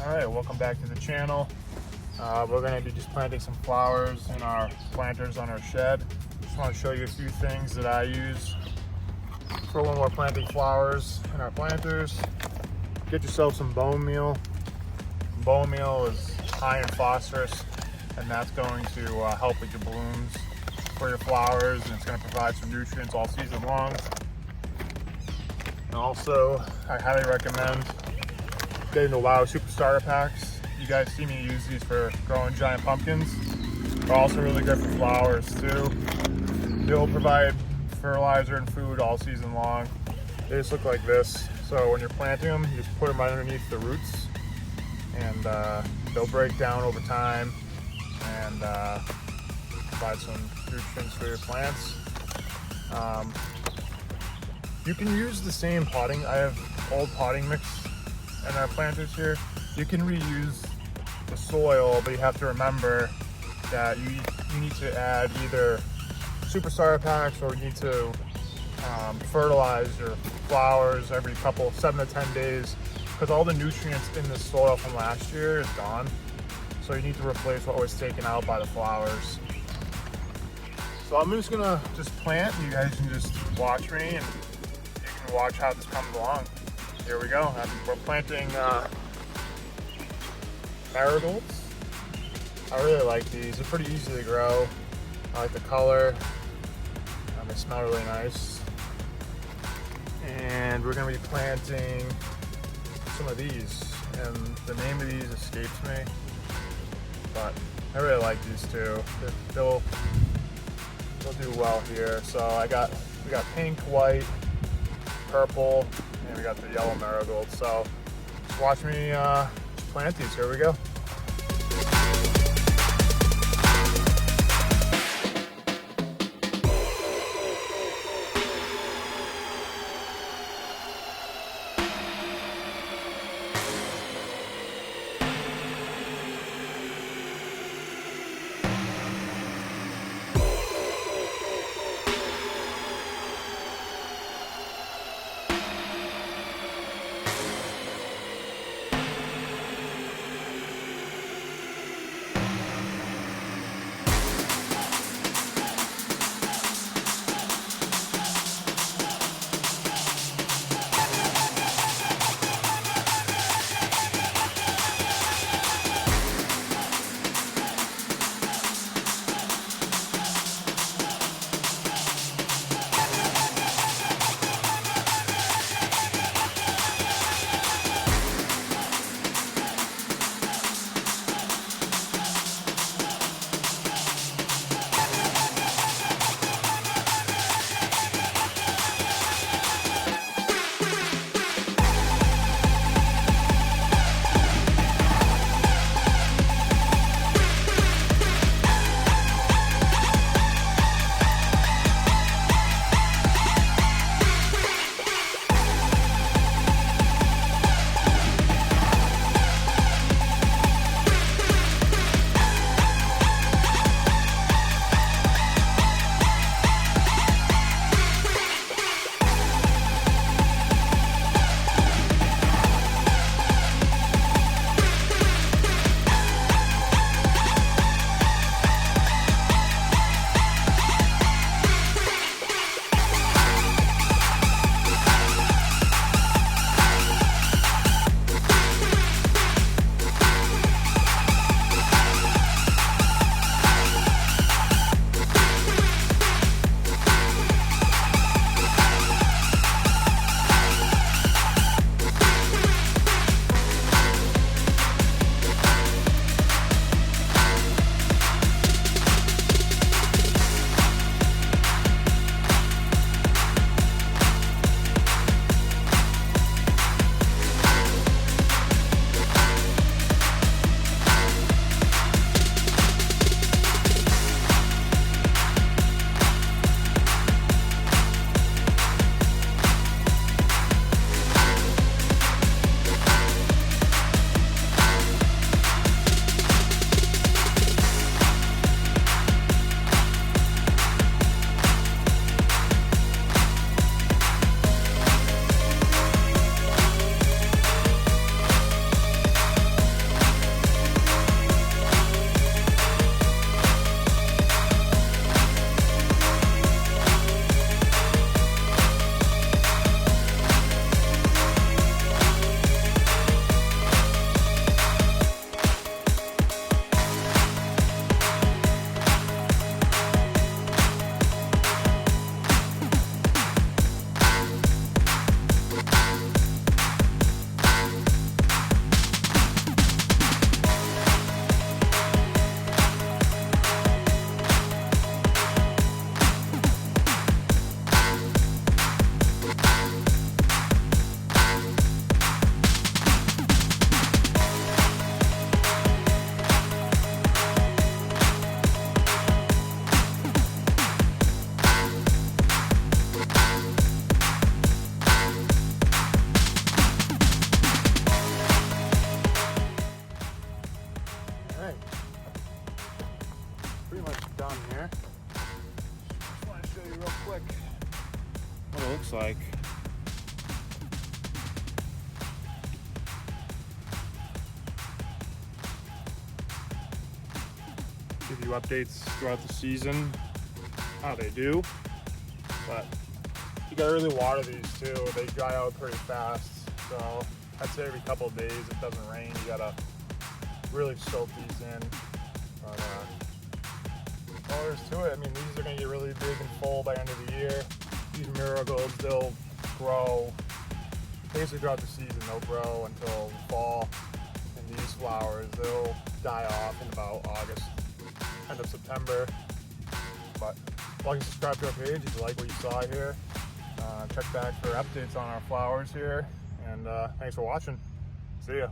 Alright, welcome back to the channel. We're going to be just planting some flowers in our planters on our shed. Just want to show you a few things that I use for when we're planting flowers in our planters. Get yourself some bone meal. Bone meal is high in phosphorus, and that's going to help with your blooms for your flowers, and it's going to provide some nutrients all season long. And also, I highly recommend getting the WOW Super Starter Packs. You guys see me use these for growing giant pumpkins. They're also really good for flowers too. They'll provide fertilizer and food all season long. They just look like this. So when you're planting them, you just put them right underneath the roots, and they'll break down over time and provide some nutrients for your plants. You can use the same potting. I have old potting mix in our planters here. You can reuse the soil, but you have to remember that you need to add either Super Starter Packs, or you need to fertilize your flowers every 7 to 10 days, because all the nutrients in the soil from last year is gone. So you need to replace what was taken out by the flowers. So I'm just gonna plant. You guys can just watch me, and you can watch how this comes along. Here we go. We're planting marigolds. I really like these. They're pretty easy to grow. I like the color. They smell really nice. And we're going to be planting some of these. And the name of these escapes me, but I really like these too. They'll do well here. So we got pink, white, purple, and we got the yellow marigold. So just watch me plant these. Here we go. on here. Just want to show you real quick what it looks like. Give you updates throughout the season, how they do, but you gotta really water these too. They dry out pretty fast, so I'd say every couple of days if it doesn't rain, you gotta really soak these in. But all there's to it. I mean, these are gonna get really big and full by the end of the year. These marigolds, they'll grow basically throughout the season. They'll grow until the fall, and these flowers, they'll die off in about August, end of September. But like and subscribe to our page if you like what you saw here. Check back for updates on our flowers here, and thanks for watching. See ya.